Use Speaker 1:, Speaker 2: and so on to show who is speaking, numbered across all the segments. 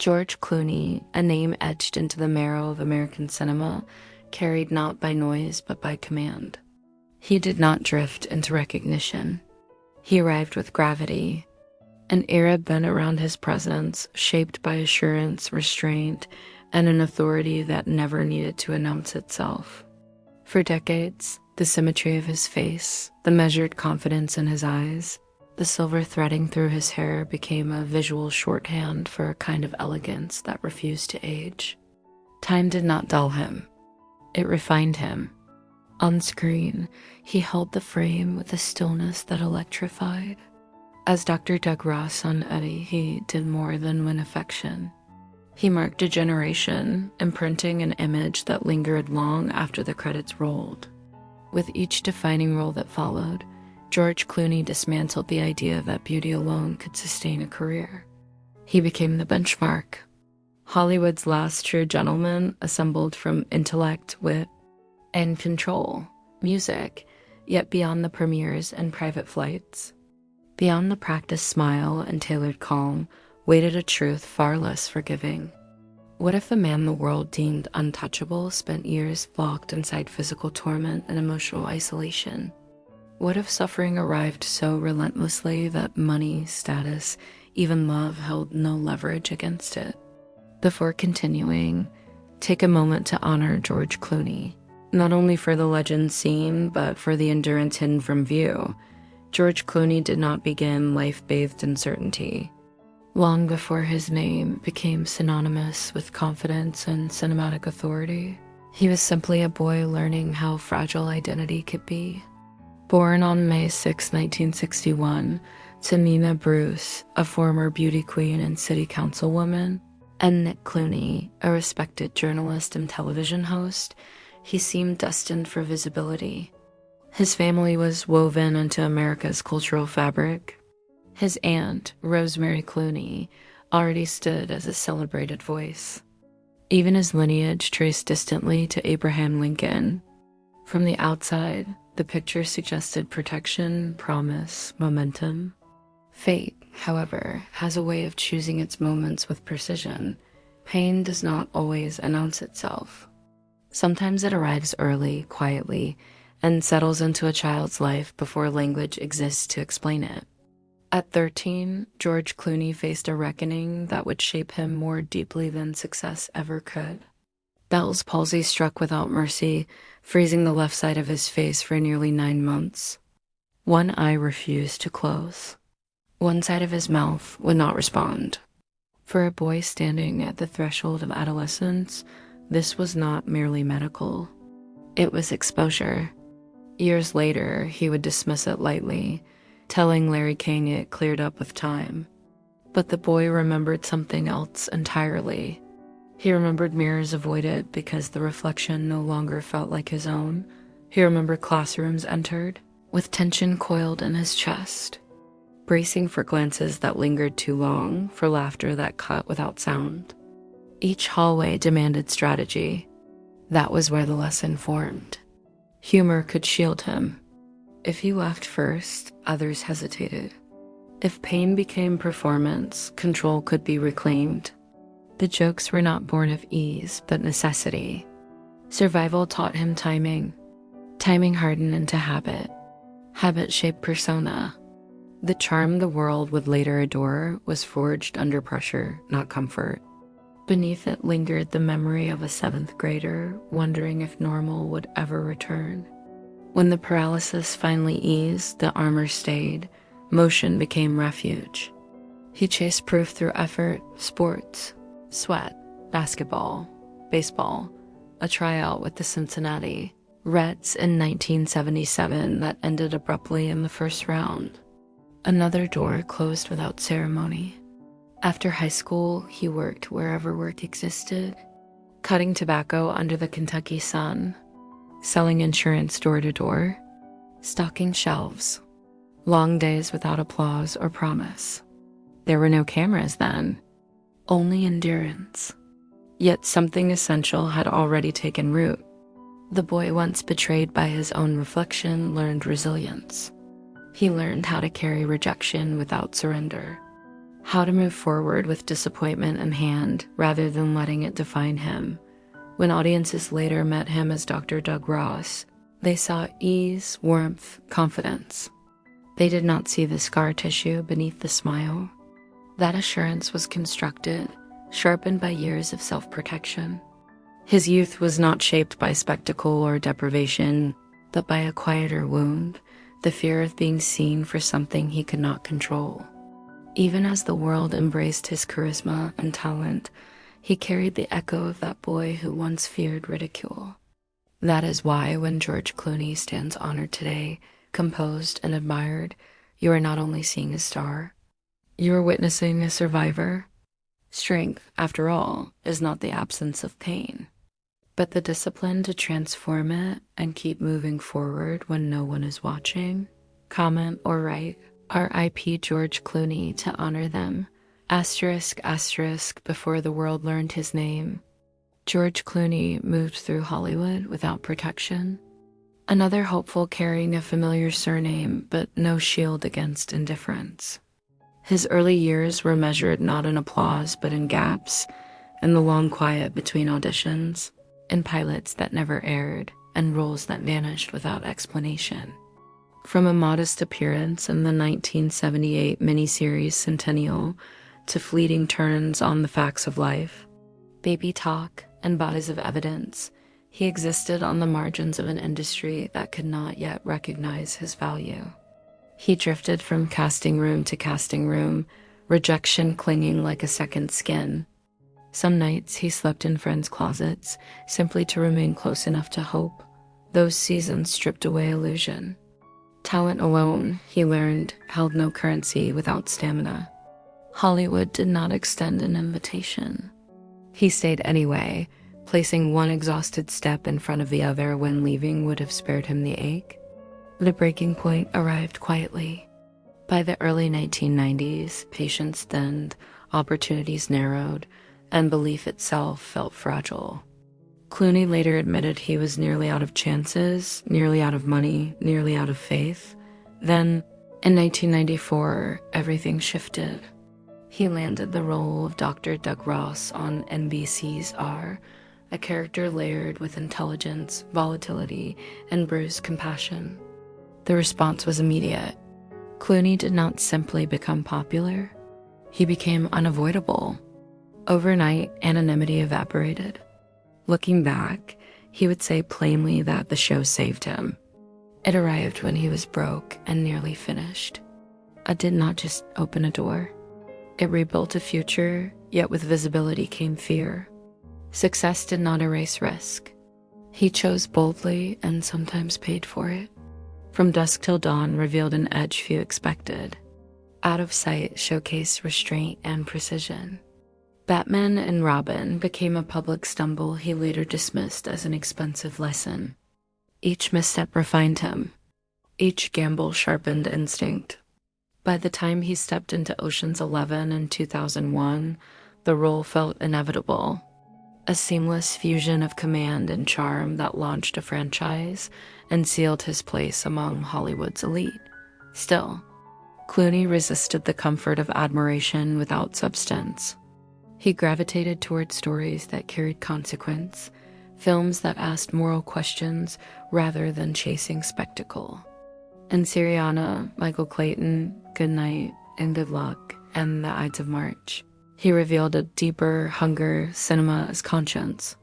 Speaker 1: George Clooney, a name etched into the marrow of American cinema, carried not by noise but by command. He did not drift into recognition. He arrived with gravity, an era bent around his presence, shaped by assurance, restraint, and an authority that never needed to announce itself. For decades, the symmetry of his face, the measured confidence in his eyes, the silver threading through his hair became a visual shorthand for a kind of elegance that refused to age. Time did not dull him. It refined him. On screen, he held the frame with a stillness that electrified. As Dr. Doug Ross on Eddie, he did more than win affection. He marked a generation, imprinting an image that lingered long after the credits rolled. With each defining role that followed, George Clooney dismantled the idea that beauty alone could sustain a career. He became the benchmark. Hollywood's last true gentleman, assembled from intellect, wit, and control, music, yet beyond the premieres and private flights. Beyond the practiced smile and tailored calm, waited a truth far less forgiving. What if a man the world deemed untouchable spent years locked inside physical torment and emotional isolation? What if suffering arrived so relentlessly that money, status, even love held no leverage against it? Before continuing, take a moment to honor George Clooney, not only for the legend seen, but for the endurance hidden from view. George Clooney did not begin life bathed in certainty. Long before his name became synonymous with confidence and cinematic authority, he was simply a boy learning how fragile identity could be. Born on May 6, 1961, to Nina Bruce, a former beauty queen and city councilwoman, and Nick Clooney, a respected journalist and television host, he seemed destined for visibility. His family was woven into America's cultural fabric. His aunt, Rosemary Clooney, already stood as a celebrated voice. Even his lineage traced distantly to Abraham Lincoln. From the outside, the picture suggested protection, promise, momentum. Fate, however, has a way of choosing its moments with precision. Pain does not always announce itself. Sometimes it arrives early, quietly, and settles into a child's life before language exists to explain it. At 13, George Clooney faced a reckoning that would shape him more deeply than success ever could. Bell's palsy struck without mercy, freezing the left side of his face for nearly 9 months. One eye refused to close. One side of his mouth would not respond. For a boy standing at the threshold of adolescence, this was not merely medical. It was exposure. Years later, he would dismiss it lightly, telling Larry King it cleared up with time. But the boy remembered something else entirely. He remembered mirrors avoided because the reflection no longer felt like his own. He remembered classrooms entered, with tension coiled in his chest, bracing for glances that lingered too long, for laughter that cut without sound. Each hallway demanded strategy. That was where the lesson formed. Humor could shield him. If he laughed first, others hesitated. If pain became performance, control could be reclaimed. The jokes were not born of ease, but necessity. Survival taught him timing. Timing hardened into habit. Habit shaped persona. The charm the world would later adore was forged under pressure, not comfort. Beneath it lingered the memory of a 7th grader, wondering if normal would ever return. When the paralysis finally eased, the armor stayed. Motion became refuge. He chased proof through effort, sports, sweat, basketball, baseball, a tryout with the Cincinnati Reds in 1977 that ended abruptly in the first round. Another door closed without ceremony. After high school, he worked wherever work existed, cutting tobacco under the Kentucky sun, selling insurance door to door, stocking shelves. Long days without applause or promise. There were no cameras then, only endurance. Yet something essential had already taken root. The boy once betrayed by his own reflection learned resilience. He learned how to carry rejection without surrender. how to move forward with disappointment in hand rather than letting it define him. When audiences later met him as Dr. Doug Ross, they saw ease, warmth, confidence. They did not see the scar tissue beneath the smile. That assurance was constructed, sharpened by years of self-protection. His youth was not shaped by spectacle or deprivation, but by a quieter wound, the fear of being seen for something he could not control. Even as the world embraced his charisma and talent, he carried the echo of that boy who once feared ridicule. That is why when George Clooney stands honored today, composed and admired, you are not only seeing a star, you are witnessing a survivor. Strength, after all, is not the absence of pain, but the discipline to transform it and keep moving forward when no one is watching. Comment or write R.I.P. George Clooney to honor them. Asterisk, asterisk, before the world learned his name. George Clooney moved through Hollywood without protection. Another hopeful carrying a familiar surname, but no shield against indifference. His early years were measured not in applause, but in gaps, in the long quiet between auditions, in pilots that never aired, and roles that vanished without explanation. From a modest appearance in the 1978 miniseries Centennial to fleeting turns on the facts of life, baby talk, and bodies of evidence, he existed on the margins of an industry that could not yet recognize his value. He drifted from casting room to casting room, rejection clinging like a second skin. Some nights he slept in friends' closets, simply to remain close enough to hope. Those seasons stripped away illusion. Talent alone, he learned, held no currency without stamina. Hollywood did not extend an invitation. He stayed anyway, placing one exhausted step in front of the other when leaving would have spared him the ache. The breaking point arrived quietly. By the early 1990s, patience thinned, opportunities narrowed, and belief itself felt fragile. Clooney later admitted he was nearly out of chances, nearly out of money, nearly out of faith. Then, in 1994, everything shifted. He landed the role of Dr. Doug Ross on NBC's R, a character layered with intelligence, volatility, and bruised compassion. The response was immediate. Clooney did not simply become popular. He became unavoidable. Overnight, anonymity evaporated. Looking back, he would say plainly that the show saved him. It arrived when he was broke and nearly finished. It did not just open a door. It rebuilt a future, yet with visibility came fear. Success did not erase risk. He chose boldly and sometimes paid for it. From Dusk Till Dawn revealed an edge few expected. Out of Sight showcased restraint and precision. Batman and Robin became a public stumble he later dismissed as an expensive lesson. Each misstep refined him. Each gamble sharpened instinct. By the time he stepped into Ocean's 11 in 2001, the role felt inevitable. A seamless fusion of command and charm that launched a franchise and sealed his place among Hollywood's elite. Still, Clooney resisted the comfort of admiration without substance. He gravitated toward stories that carried consequence, films that asked moral questions rather than chasing spectacle. In Syriana, Michael Clayton, Good Night, and Good Luck, and The Ides of March, he revealed a deeper hunger cinema as conscience.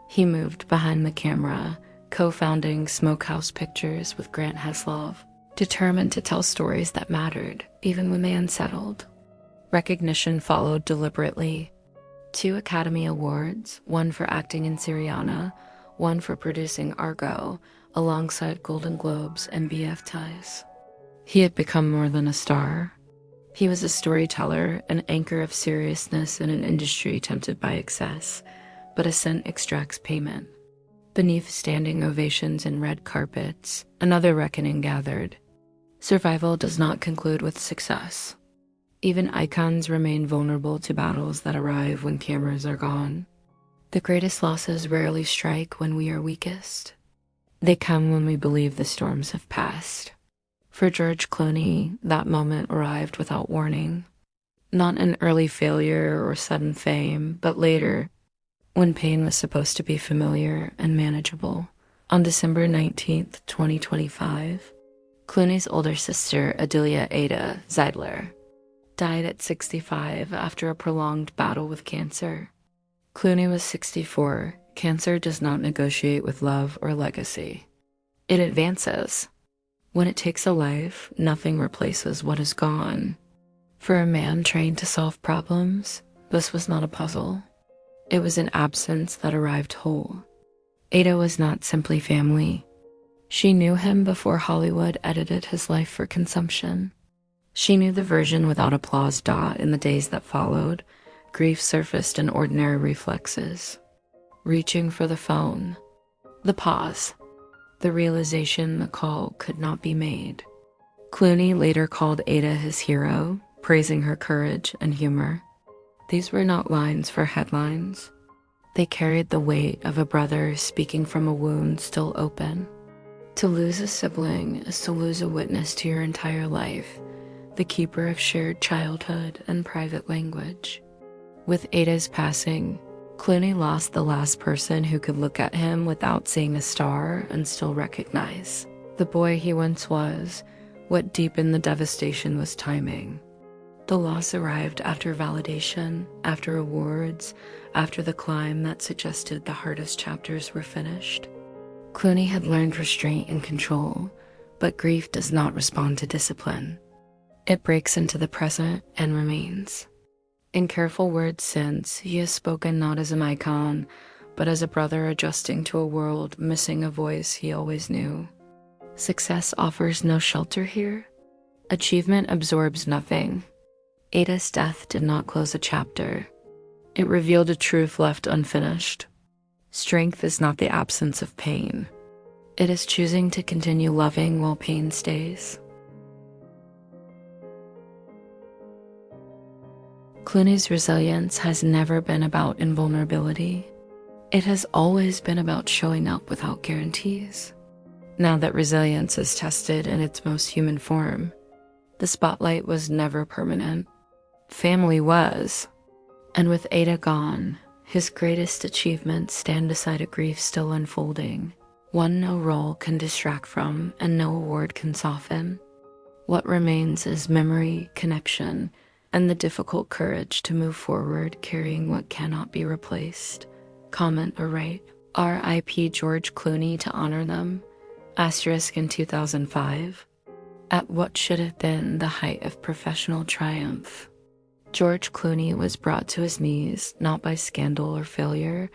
Speaker 1: He moved behind the camera, co-founding Smokehouse Pictures with Grant Heslov, determined to tell stories that mattered, even when they unsettled. Recognition followed deliberately. 2 Academy Awards, one for acting in Syriana, one for producing Argo, alongside Golden Globes and BFTAs. He had become more than a star. He was a storyteller, an anchor of seriousness in an industry tempted by excess, but ascent extracts payment. Beneath standing ovations and red carpets, another reckoning gathered. Survival does not conclude with success. Even icons remain vulnerable to battles that arrive when cameras are gone. The greatest losses rarely strike when we are weakest. They come when we believe the storms have passed. For George Clooney, that moment arrived without warning. Not an early failure or sudden fame, but later, when pain was supposed to be familiar and manageable. On December 19th, 2025, Clooney's older sister, Adelia Ada Zeidler, died at 65 after a prolonged battle with cancer. Clooney was 64. Cancer does not negotiate with love or legacy. It advances. When it takes a life, nothing replaces what is gone. For a man trained to solve problems, this was not a puzzle. It was an absence that arrived whole. Ada was not simply family. She knew him before Hollywood edited his life for consumption. She knew the version without applause. In the days that followed, grief surfaced in ordinary reflexes. Reaching for the phone. The pause. The realization the call could not be made. Clooney later called Ada his hero, praising her courage and humor. These were not lines for headlines. They carried the weight of a brother speaking from a wound still open. To lose a sibling is to lose a witness to your entire life, the keeper of shared childhood and private language. With Ada's passing, Clooney lost the last person who could look at him without seeing a star and still recognize the boy he once was. What deepened the devastation was timing. The loss arrived after validation, after awards, after the climb that suggested the hardest chapters were finished. Clooney had learned restraint and control, but grief does not respond to discipline. It breaks into the present and remains. In careful words since, he has spoken not as an icon, but as a brother adjusting to a world missing a voice he always knew. Success offers no shelter here. Achievement absorbs nothing. Ada's death did not close a chapter. It revealed a truth left unfinished. Strength is not the absence of pain. It is choosing to continue loving while pain stays. Clooney's resilience has never been about invulnerability. It has always been about showing up without guarantees. Now that resilience is tested in its most human form, the spotlight was never permanent. Family was. And with Ada gone, his greatest achievements stand beside a grief still unfolding, one no role can distract from and no award can soften. What remains is memory, connection, and the difficult courage to move forward carrying what cannot be replaced. Comment or write, R.I.P. George Clooney to honor them. Asterisk in 2005. At what should have been the height of professional triumph, George Clooney was brought to his knees not by scandal or failure,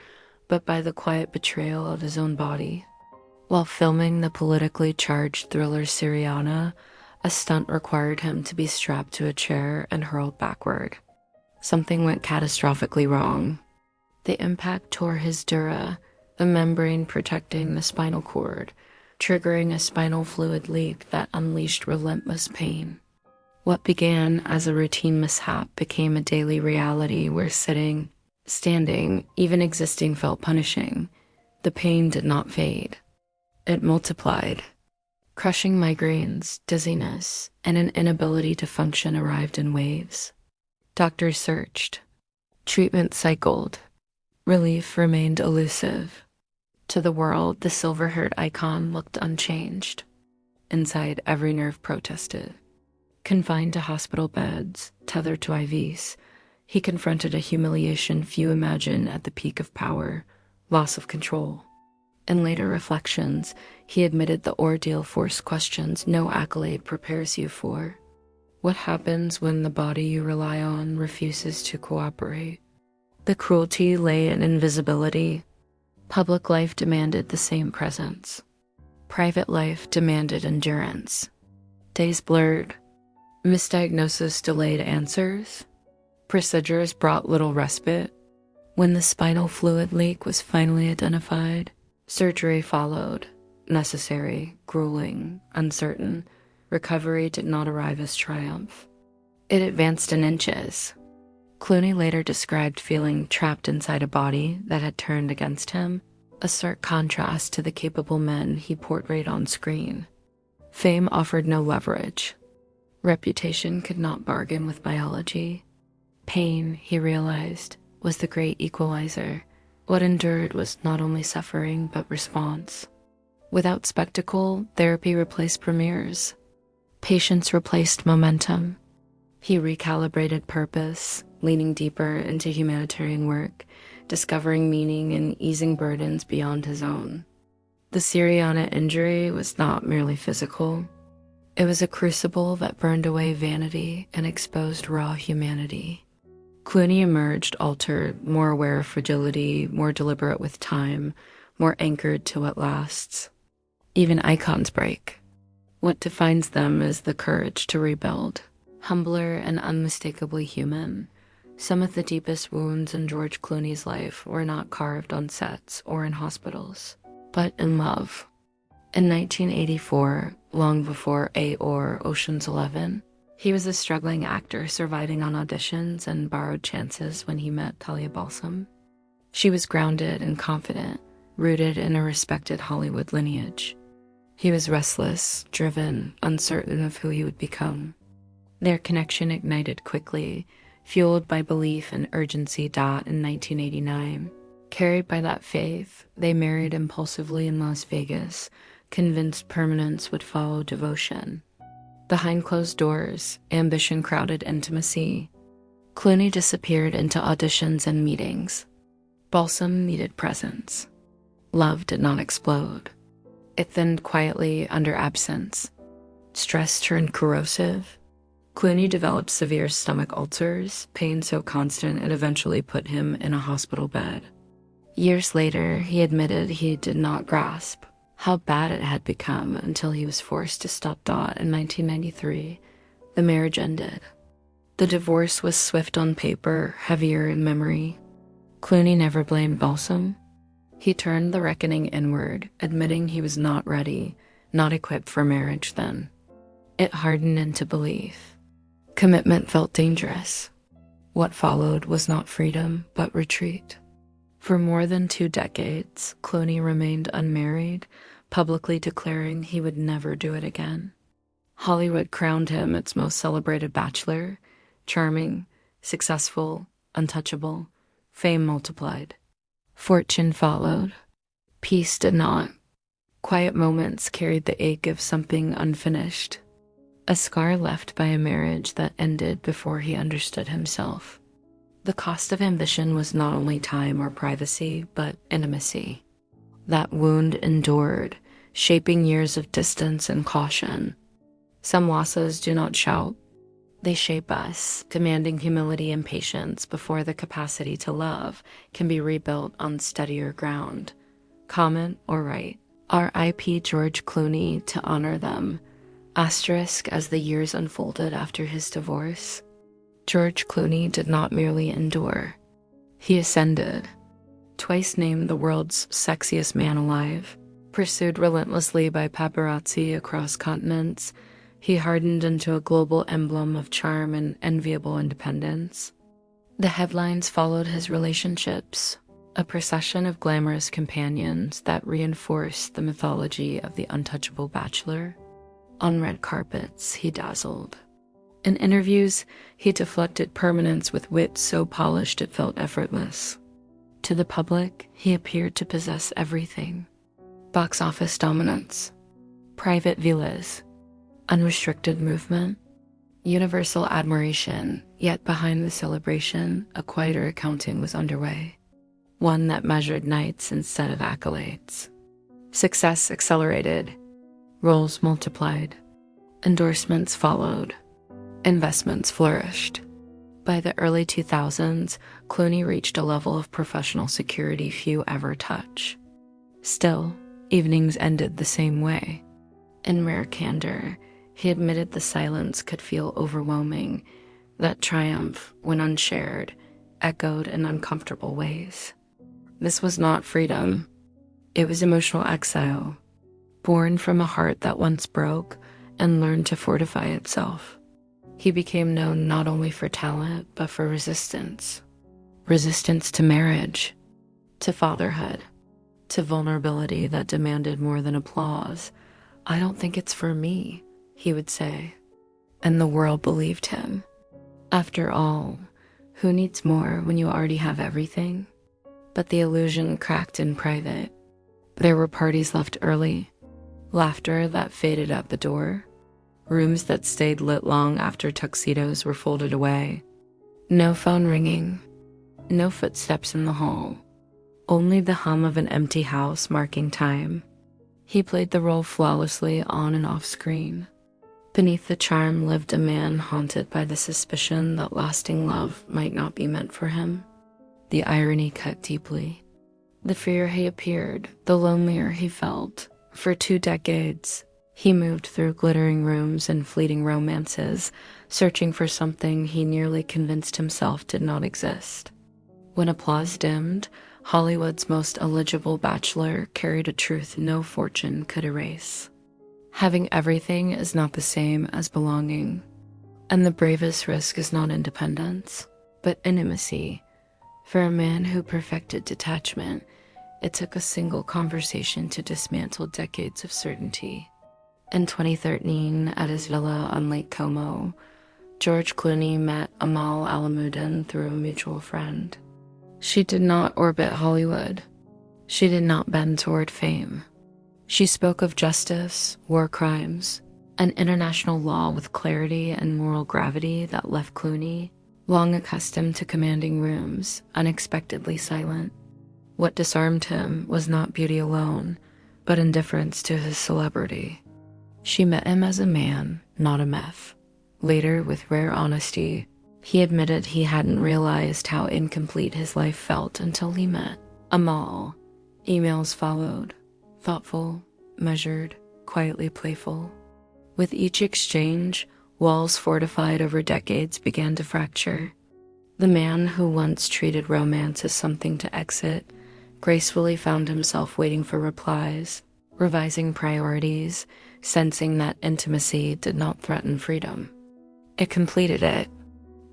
Speaker 1: but by the quiet betrayal of his own body. While filming the politically charged thriller Syriana, a stunt required him to be strapped to a chair and hurled backward. Something went catastrophically wrong. The impact tore his dura, the membrane protecting the spinal cord, triggering a spinal fluid leak that unleashed relentless pain. What began as a routine mishap became a daily reality where sitting, standing, even existing felt punishing. The pain did not fade. It multiplied. Crushing migraines, dizziness, and an inability to function arrived in waves. Doctors searched. Treatment cycled. Relief remained elusive. To the world, the silver-haired icon looked unchanged. Inside, every nerve protested. Confined to hospital beds, tethered to IVs, he confronted a humiliation few imagine at the peak of power, loss of control. In later reflections, he admitted the ordeal forced questions no accolade prepares you for. What happens when the body you rely on refuses to cooperate? The cruelty lay in invisibility. Public life demanded the same presence. Private life demanded endurance. Days blurred. Misdiagnosis delayed answers. Procedures brought little respite. When the spinal fluid leak was finally identified, surgery followed. Necessary, grueling, uncertain. Recovery did not arrive as triumph. It advanced in inches. Clooney later described feeling trapped inside a body that had turned against him, a stark contrast to the capable men he portrayed on screen. Fame offered no leverage. Reputation could not bargain with biology. Pain, he realized, was the great equalizer. What endured was not only suffering, but response. Without spectacle, therapy replaced premieres. Patience replaced momentum. He recalibrated purpose, leaning deeper into humanitarian work, discovering meaning in easing burdens beyond his own. The Syriana injury was not merely physical. It was a crucible that burned away vanity and exposed raw humanity. Clooney emerged altered, more aware of fragility, more deliberate with time, more anchored to what lasts. Even icons break. What defines them is the courage to rebuild. Humbler and unmistakably human, some of the deepest wounds in George Clooney's life were not carved on sets or in hospitals, but in love. In 1984, long before A or Ocean's 11, he was a struggling actor surviving on auditions and borrowed chances when he met Talia Balsam. She was grounded and confident, rooted in a respected Hollywood lineage. He was restless, driven, uncertain of who he would become. Their connection ignited quickly, fueled by belief and urgency. In 1989, carried by that faith, they married impulsively in Las Vegas, convinced permanence would follow devotion. Behind closed doors, ambition crowded intimacy. Clooney disappeared into auditions and meetings. Balsam needed presence. Love did not explode. It thinned quietly under absence. Stress turned corrosive. Clooney developed severe stomach ulcers, pain so constant it eventually put him in a hospital bed. Years later, he admitted he did not grasp how bad it had become until he was forced to stop. In 1993, the marriage ended. The divorce was swift on paper, heavier in memory. Clooney never blamed Balsam. He turned the reckoning inward, admitting he was not ready, not equipped for marriage then. It hardened into belief. Commitment felt dangerous. What followed was not freedom, but retreat. For more than 2 decades, Clooney remained unmarried, publicly declaring he would never do it again. Hollywood crowned him its most celebrated bachelor, charming, successful, untouchable, fame multiplied. Fortune followed. Peace did not. Quiet moments carried the ache of something unfinished, a scar left by a marriage that ended before he understood himself. The cost of ambition was not only time or privacy, but intimacy. That wound endured, shaping years of distance and caution. Some losses do not shout. They shape us, demanding humility and patience before the capacity to love can be rebuilt on steadier ground. Comment or write. R.I.P. George Clooney to honor them. Asterisk as the years unfolded after his divorce. George Clooney did not merely endure. He ascended. Twice named the world's sexiest man alive, pursued relentlessly by paparazzi across continents, he hardened into a global emblem of charm and enviable independence. The headlines followed his relationships, a procession of glamorous companions that reinforced the mythology of the untouchable bachelor. On red carpets, he dazzled. In interviews, he deflected permanence with wit so polished it felt effortless. To the public, he appeared to possess everything. Box office dominance, private villas, unrestricted movement, universal admiration, yet behind the celebration, a quieter accounting was underway. One that measured nights instead of accolades. Success accelerated. Roles multiplied. Endorsements followed. Investments flourished. By the early 2000s, Clooney reached a level of professional security few ever touch. Still, evenings ended the same way. In rare candor, he admitted the silence could feel overwhelming, that triumph, when unshared, echoed in uncomfortable ways. This was not freedom. It was emotional exile, born from a heart that once broke and learned to fortify itself. He became known not only for talent, but for resistance. Resistance to marriage, to fatherhood, to vulnerability that demanded more than applause. "I don't think it's for me," he would say. And the world believed him. After all, Who needs more when you already have everything? But the illusion cracked in private. There were parties left early, laughter that faded out the door, rooms that stayed lit long after tuxedos were folded away. No phone ringing, no footsteps in the hall, only the hum of an empty house marking time. He played the role flawlessly on and off screen. Beneath the charm lived a man haunted by the suspicion that lasting love might not be meant for him. The irony cut deeply. The freer he appeared, the lonelier he felt. For 2 decades, he moved through glittering rooms and fleeting romances, searching for something he nearly convinced himself did not exist. When applause dimmed, Hollywood's most eligible bachelor carried a truth no fortune could erase. Having everything is not the same as belonging, and the bravest risk is not independence, but intimacy. For a man who perfected detachment, it took a single conversation to dismantle decades of certainty. In 2013, at his villa on Lake Como, George Clooney met Amal Alamuddin through a mutual friend. She did not orbit Hollywood. She did not bend toward fame. She spoke of justice, war crimes, and international law with clarity and moral gravity that left Clooney, long accustomed to commanding rooms, unexpectedly silent. What disarmed him was not beauty alone, but indifference to his celebrity. She met him as a man, not a myth. Later, with rare honesty, he admitted he hadn't realized how incomplete his life felt until he met Amal. Emails followed. Thoughtful, measured, quietly playful. With each exchange, walls fortified over decades began to fracture. The man who once treated romance as something to exit gracefully found himself waiting for replies, revising priorities, sensing that intimacy did not threaten freedom. It completed it.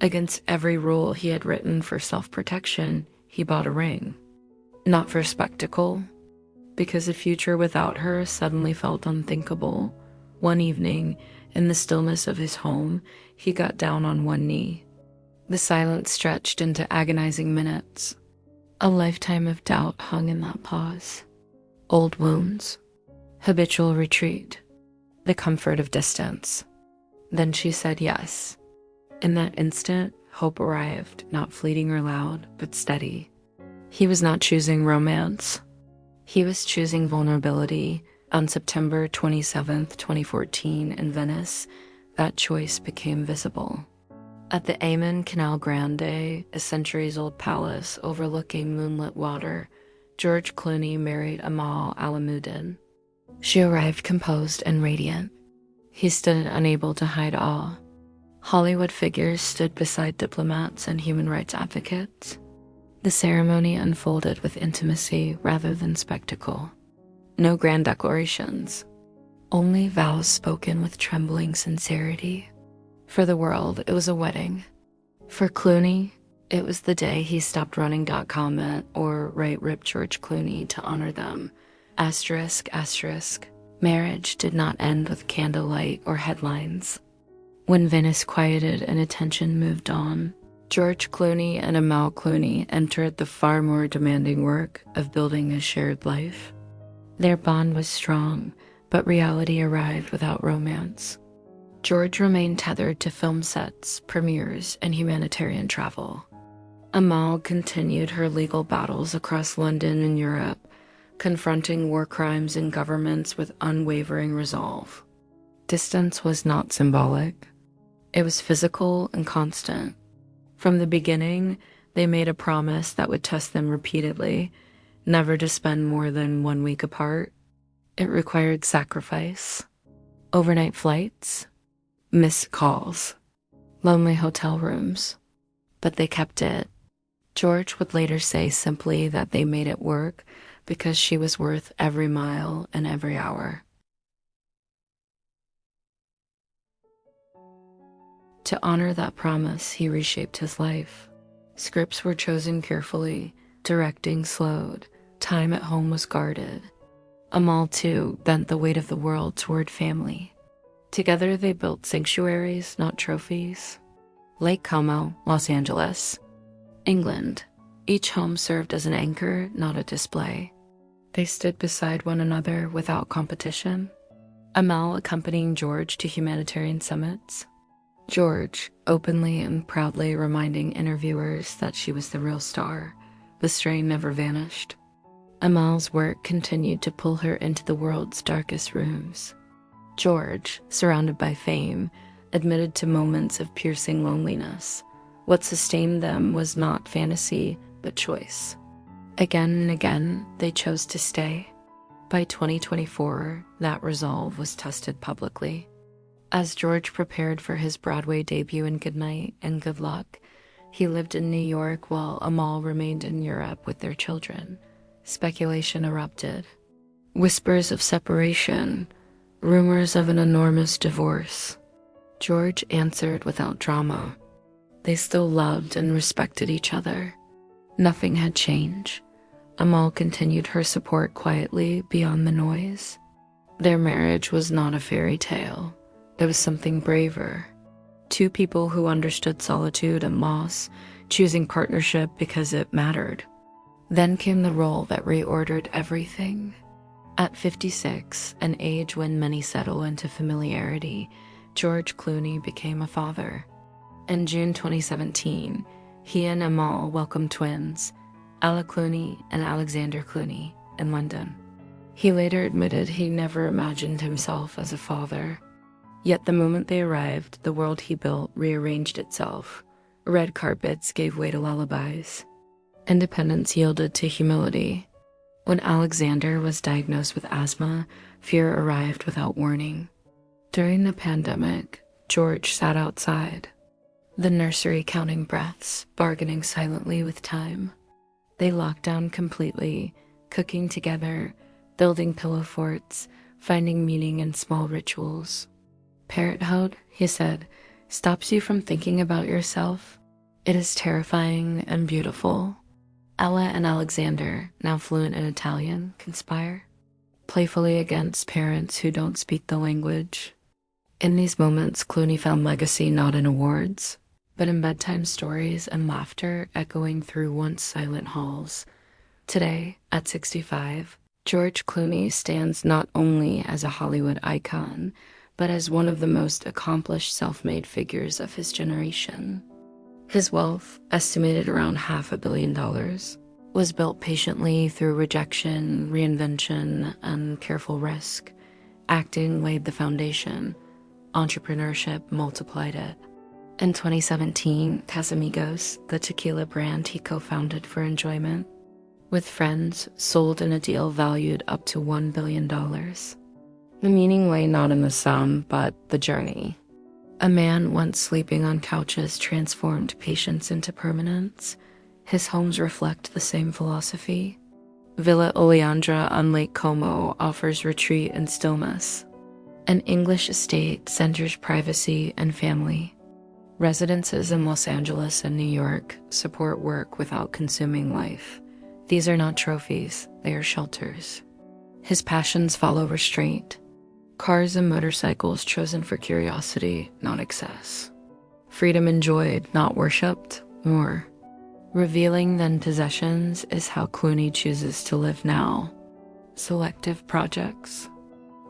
Speaker 1: Against every rule he had written for self-protection, he bought a ring. Not for spectacle, because a future without her suddenly felt unthinkable. One evening, in the stillness of his home, he got down on one knee. The silence stretched into agonizing minutes. A lifetime of doubt hung in that pause. Old wounds, habitual retreat, the comfort of distance. Then she said yes. In that instant, hope arrived, not fleeting or loud, but steady. He was not choosing romance. He was choosing vulnerability. On September 27th, 2014, in Venice, that choice became visible. At the Amen Canal Grande, a centuries-old palace overlooking moonlit water, George Clooney married Amal Alamuddin. She arrived composed and radiant. He stood unable to hide awe. Hollywood figures stood beside diplomats and human rights advocates. The ceremony unfolded with intimacy rather than spectacle. No grand declarations, only vows spoken with trembling sincerity. For the world, it was a wedding. For Clooney, it was the day he stopped running .comment or write Rip George Clooney to honor them. Asterisk, asterisk. Marriage did not end with candlelight or headlines. When Venice quieted and attention moved on, George Clooney and Amal Clooney entered the far more demanding work of building a shared life. Their bond was strong, but reality arrived without romance. George remained tethered to film sets, premieres, and humanitarian travel. Amal continued her legal battles across London and Europe, confronting war crimes and governments with unwavering resolve. Distance was not symbolic. It was physical and constant. From the beginning, they made a promise that would test them repeatedly, never to spend more than 1 week apart. It required sacrifice. Overnight flights, missed calls, lonely hotel rooms. But they kept it. George would later say simply that they made it work because she was worth every mile and every hour. To honor that promise, he reshaped his life. Scripts were chosen carefully, directing slowed, time at home was guarded. Amal, too, bent the weight of the world toward family. Together they built sanctuaries, not trophies. Lake Como, Los Angeles, England. Each home served as an anchor, not a display. They stood beside one another without competition. Amal accompanying George to humanitarian summits. George openly and proudly reminding interviewers that she was the real star. The strain never vanished. Amal's work continued to pull her into the world's darkest rooms. George, surrounded by fame, admitted to moments of piercing loneliness. What sustained them was not fantasy, but choice. Again and again, they chose to stay. By 2024, that resolve was tested publicly. As George prepared for his Broadway debut in Goodnight and Good Luck, he lived in New York while Amal remained in Europe with their children. Speculation erupted. Whispers of separation, rumors of an enormous divorce. George answered without drama. They still loved and respected each other. Nothing had changed. Amal continued her support quietly beyond the noise. Their marriage was not a fairy tale. There was something braver. Two people who understood solitude and loss, choosing partnership because it mattered. Then came the role that reordered everything. At 56, an age when many settle into familiarity, George Clooney became a father. In June 2017, he and Amal welcomed twins, Ella Clooney and Alexander Clooney, in London. He later admitted he never imagined himself as a father. Yet the moment they arrived, the world he built rearranged itself. Red carpets gave way to lullabies. Independence yielded to humility. When Alexander was diagnosed with asthma, fear arrived without warning. During the pandemic, George sat outside, the nursery counting breaths, bargaining silently with time. They locked down completely, cooking together, building pillow forts, finding meaning in small rituals. Parenthood, he said, stops you from thinking about yourself. It is terrifying and beautiful. Ella and Alexander, now fluent in Italian, conspire, playfully against parents who don't speak the language. In these moments, Clooney found legacy not in awards, but in bedtime stories and laughter echoing through once silent halls. Today, at 65, George Clooney stands not only as a Hollywood icon, but as one of the most accomplished self-made figures of his generation. His wealth, estimated around $500 million, was built patiently through rejection, reinvention, and careful risk. Acting laid the foundation. Entrepreneurship multiplied it. In 2017, Casamigos, the tequila brand he co-founded for enjoyment, with friends, sold in a deal valued up to $1 billion. The meaning lay not in the sum, but the journey. A man once sleeping on couches transformed patience into permanence. His homes reflect the same philosophy. Villa Oleandra on Lake Como offers retreat and stillness. An English estate centers privacy and family. Residences in Los Angeles and New York support work without consuming life. These are not trophies, they are shelters. His passions follow restraint. Cars and motorcycles chosen for curiosity, not excess. Freedom enjoyed, not worshipped, more. Revealing than possessions is how Clooney chooses to live now. Selective projects.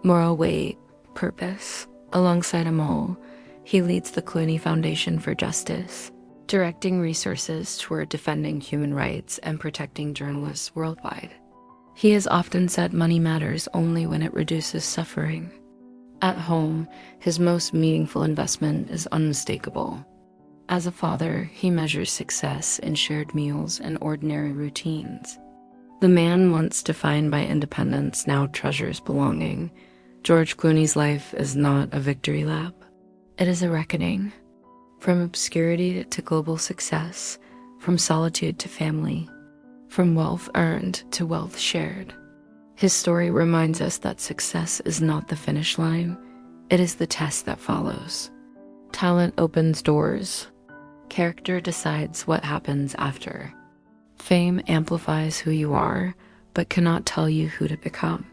Speaker 1: Moral weight, purpose. Alongside Amal, he leads the Clooney Foundation for Justice, directing resources toward defending human rights and protecting journalists worldwide. He has often said money matters only when it reduces suffering. At home, his most meaningful investment is unmistakable. As a father, he measures success in shared meals and ordinary routines. The man once defined by independence now treasures belonging. George Clooney's life is not a victory lap. It is a reckoning. From obscurity to global success, from solitude to family, from wealth earned to wealth shared. His story reminds us that success is not the finish line, it is the test that follows. Talent opens doors. Character decides what happens after. Fame amplifies who you are, but cannot tell you who to become.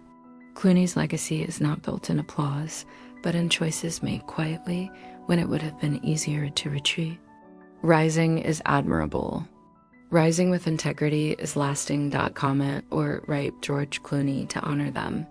Speaker 1: Clooney's legacy is not built in applause, but in choices made quietly when it would have been easier to retreat. Rising is admirable. Rising with integrity is lasting. Comment or write George Clooney to honor them.